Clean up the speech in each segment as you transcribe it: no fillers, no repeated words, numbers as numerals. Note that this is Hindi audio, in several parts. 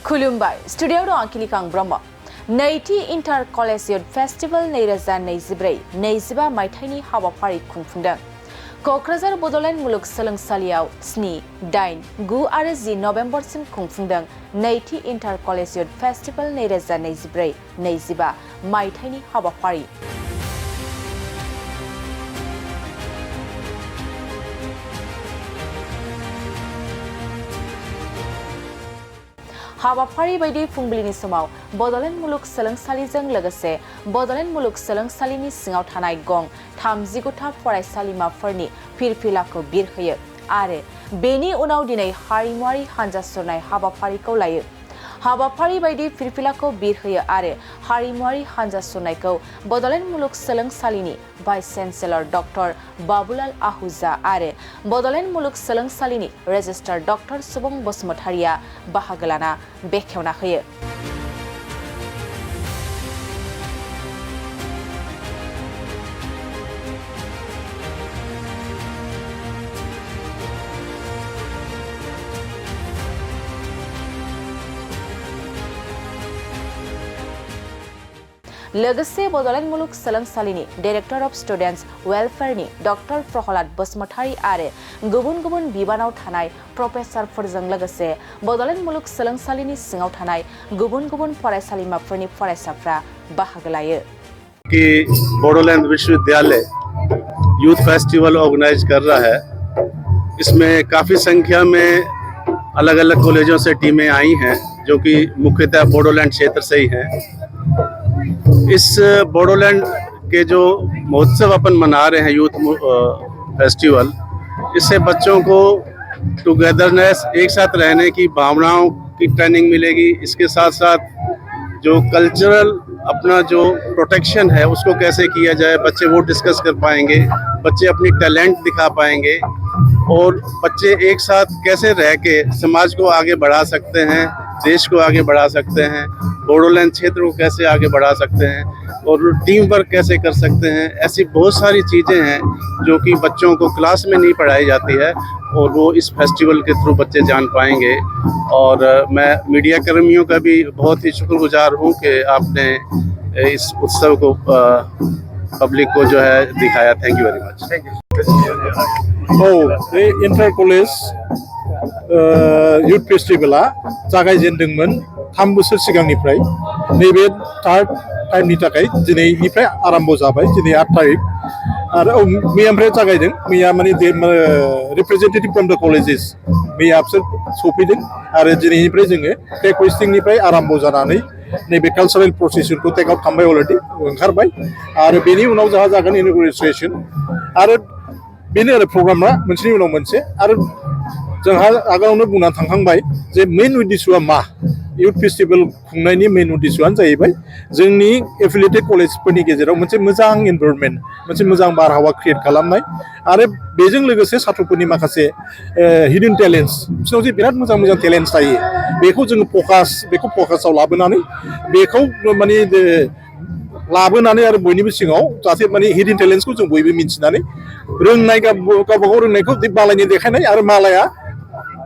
खुलुमबाय स्टुडियोआव दं आंखिलिकां ब्रह्म नैथि इन्टार कलेज युथ फेस्टिवल 2024-25 मायथाइनि हाबाफारि खुंफुंदों क'क्राझार बड'लेण्ड मुलुगसोलोंसालियाव 7, 8, 9 आरो 10 नभेम्बरसिम खुंफुंदों नैथि इन्टार कलेज युथ फेस्टिवल 2024-25 मायथाइनि हाबाफारि हाबाफारि बायदि फुंबिलिनि समाव बड'लेण्ड मुलुगसोलोंसालिजों लोगोसे बड'लेण्ड मुलुगसोलोंसालिनि सिङाव थानाय गं 39था फरायसालिमाफोरनि फिरफिलाखौ बिरहोयो आरो बेनि उनाव दिनै हारिमुआरि हानजा सुरनाय हाबाफारिखौ लायो हाबाफारि बायदि फिरफिलाखौ बिरहोयो आरो हारिमुआरि हानजा सुरनायखौ बड'लेण्ड मुलुगसोलोंसालिनि vice chancellor doctor Babulal Ahuja आरो बड'लेण्ड मुलुगसोलोंसालिनि रेजिस्ट्रार डक्टर सुबुं बसुमतारिया बाहागो लाना बेखेवना होयो लोगोसे बड'लेण्ड मुलुगसोलोंसालिनि डाइरेक्टर अफ स्टुडेन्ट्स वेलफेयारनि डक्टर प्रहलाद बसुमतारि आरो गुबुन गुबुन बिबानाव थानाय प्रफेसारफोरजों लोगोसे बड'लेण्ड मुलुगसोलोंसालिनि सिङाव थानाय गुबुन गुबुन फरायसालिमाफोरनि फरायसाफ्रा बाहागो लायो कि बोडोलैंड विश्वविद्यालय यूथ फेस्टिवल ऑर्गेनाइज कर रहा है। इसमें काफ़ी संख्या में अलग अलग कॉलेजों से टीमें आई हैं जो कि मुख्यतः बोडोलैंड क्षेत्र से ही हैं। इस बोडोलैंड के जो महोत्सव अपन मना रहे हैं यूथ फेस्टिवल, इससे बच्चों को टुगेदरनेस, एक साथ रहने की भावनाओं की ट्रेनिंग मिलेगी। इसके साथ साथ जो कल्चरल अपना जो प्रोटेक्शन है उसको कैसे किया जाए, बच्चे वो डिस्कस कर पाएंगे, बच्चे अपनी टैलेंट दिखा पाएंगे और बच्चे एक साथ कैसे रह के समाज को आगे बढ़ा सकते हैं, देश को आगे बढ़ा सकते हैं, बोडोलैंड क्षेत्र को कैसे आगे बढ़ा सकते हैं और टीम वर्क कैसे कर सकते हैं। ऐसी बहुत सारी चीज़ें हैं जो कि बच्चों को क्लास में नहीं पढ़ाई जाती है और वो इस फेस्टिवल के थ्रू बच्चे जान पाएंगे। और मैं मीडिया कर्मियों का भी बहुत ही शुक्रगुजार हूँ कि आपने इस उत्सव को पब्लिक को जो है दिखाया। Thank you very much. Inter college youth फेस्टिवला जागायजेनदोंमोन 3 बोसोर सिगांनिफ्राय नैबे थार्ड टाइमनि थाखाय दिनैनिफ्राय आरम्भ जाबाय। दिनै 8 तारिख आरो मैयानिफ्राय जागायदों। मैया माने रिप्रेजेन्टेटिभ फ्रम द कलेजेस मैया बिसोर सफैदों आरो दिनैनिफ्राय जोङो टेक हस्टिंनिफ्राय आरम्भ जानानै नैबे कालचारेल प्रसेसखौ टेक आउट खालामबाय, अलरेडि ओंखारबाय आरो बेनि उनाव जोंहा जागोन इन'ग्रेसन आरो बेनो आरो प्रग्रामा मोनसेनि उनाव मोनसे। आरो जोंहा आगोलावनो बुंनानै थांखांबाय जे मेइन उद्देश्यआ मा, यूथ फेस्टिवल खुंनायनि मेइन उद्देश्यआनो जाहैबाय जोंनि एफिलिएटेड कलेजफोरनि गेजेराव मोनसे मोजां एनभायरनमेन्ट, मोनसे मोजां बारहावा क्रिएट खालामनाय आरो बेजों लोगोसे साथ्रफोरनि माखासे हिडन टेलेन्ट्स, बिसोरनाव जे बिराद मोजां मोजां टेलेन्ट्स थायो बेखौ जोङो फकासाव लाबोनानै बेखौ माने लाबोनानै आरो बयनिबो सिङाव जाहाथे माने हिडन टेलेन्ट्सखौ जों बयबो मिथिनानै रोंनाय गावबागाव रोंनायखौ मालायनि देखायनाय आरो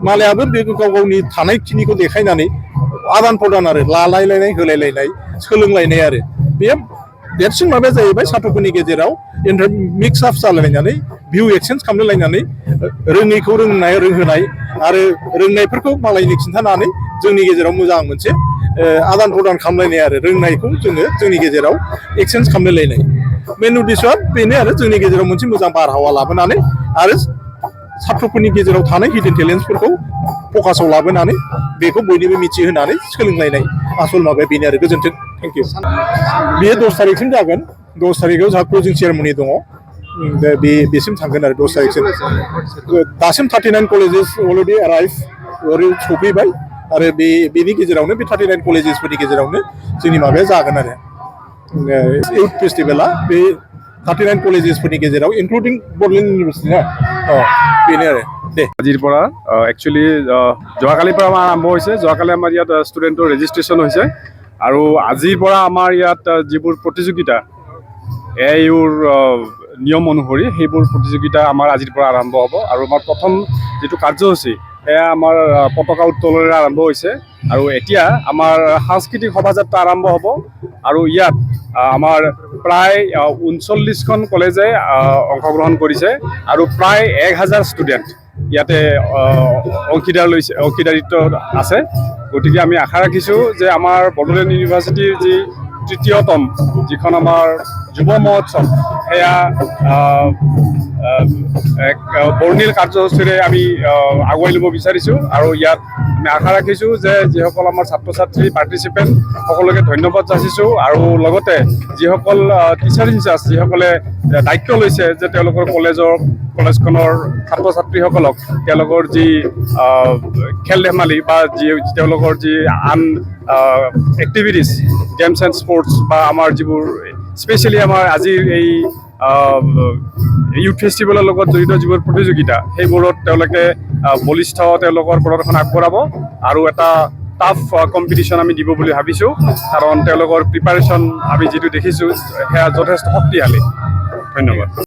मालायाबो बे गाव गावनि थानायखिनिखौ देखायनानै आदान प्रदान आरो लालायलायनाय, होलायलायनाय, सोलोंलायनाय आरो बे देरसिन माबाया जाहैबाय साथ्रफोरनि गेजेराव मिक्स आप जालायनानै भिउ एक्सचेन्ज खालामलायनानै रोङैखौ रोंहोनाय आरो रोंनायफोरखौ मालायनि खिन्थानानै जोंनि गेजेराव मोजां मोनसे आदान प्रदान खालामलायनाय आरो रोंनायखौ जोङो जोंनि गेजेराव एक्सचेन्ज खालामलायनाय। मेन उद्देश्यआ बेनो आरो जोंनि गेजेराव मोनसे मोजां बारहावा लाबोनानै आरो साथ्रफोरनि गेजेराव थानाय हिडन टेलेन्ट्सफोरखौ फकासाव लाबोनानै बेखौ बयनिबो मिथिहोनानै सोलोंलायनाय आसल माबाया बेनो आरो। गोजोन्थों, थेंक इउ। बेयो 10 तारिखसिम जागोन। 10 तारिखआव जोंहा क्लजिं सेरेमनि दङ, बेसिम थांगोन आरो 10 तारिखसिम। दासिम 39 कलेजेस अलरेडि एराइभ सफैबाय आरो बेनि गेजेरावनो बे 39 कलेजेसफोरनि गेजेरावनो जोंनि माबाया जागोन आरो यूथ फेस्टिवला बे 39 कलेजेसफोरनि गेजेराव इनक्लुडिं बड'लेण्ड इउनिभार्सिटि ना बेनो आरो। दे আজিৰ পৰা একচুৱেলি যোৱাকালিৰ পৰা আমাৰ আৰম্ভ হৈছে। যোৱাকালি আমাৰ ইয়াত ষ্টুডেণ্টৰ ৰেজিষ্ট্ৰেশ্যন হৈছে আৰু আজিৰ পৰা আমাৰ ইয়াত যিবোৰ প্ৰতিযোগিতা AIUৰ নিয়ম অনুসৰি সেইবোৰ প্ৰতিযোগিতা আমাৰ আজিৰ পৰা আৰম্ভ হ'ব আৰু আমাৰ প্ৰথম যিটো কাৰ্যসূচী সেয়া আমাৰ পতাকা উত্তোলনেৰে আৰম্ভ হৈছে আৰু এতিয়া আমাৰ সাংস্কৃতিক শোভাযাত্ৰা আৰম্ভ হ'ব আৰু ইয়াত আমাৰ প্ৰায় 39খন কলেজে অংশগ্ৰহণ কৰিছে আৰু প্ৰায় 1000 ষ্টুডেণ্ট ইয়াতে অংশীদাৰিত্ব আছে। গতিকে আমি আশা ৰাখিছোঁ যে আমাৰ বড়োলেণ্ড ইউনিভাৰ্চিটিৰ যি তৃতীয়তম যিখন আমাৰ যুৱ মহোৎসৱ সেয়া এক বৰ্ণিল কাৰ্যসূচীৰে আমি আগুৱাই ল'ব বিচাৰিছোঁ আৰু ইয়াত আমি আশা ৰাখিছোঁ যে যিসকল আমাৰ ছাত্ৰ ছাত্ৰী পাৰ্টিচিপেণ্ট সকলোকে ধন্যবাদ যাচিছোঁ আৰু লগতে যিসকল টিচাৰ ইনচাৰ্জ যিসকলে দায়িত্ব লৈছে যে তেওঁলোকৰ কলেজখনৰ ছাত্ৰ ছাত্ৰীসকলক তেওঁলোকৰ যি খেল ধেমালি বা তেওঁলোকৰ যি আন এক্টিভিটিছ গেমছ এণ্ড স্পৰ্টছ বা আমাৰ যিবোৰ স্পেচিয়েলি আমাৰ আজিৰ এই ইউথ ফেষ্টিভেলৰ লগত জড়িত যিবোৰ প্ৰতিযোগিতা সেইবোৰত তেওঁলোকে বলিষ্ঠ তেওঁলোকৰ প্ৰদৰ্শন আগবঢ়াব আৰু এটা টাফ কম্পিটিশ্যন আমি দিব বুলি ভাবিছোঁ কাৰণ তেওঁলোকৰ প্ৰিপাৰেশ্যন আমি যিটো দেখিছোঁ সেয়া যথেষ্ট শক্তিশালী। ধন্যবাদ।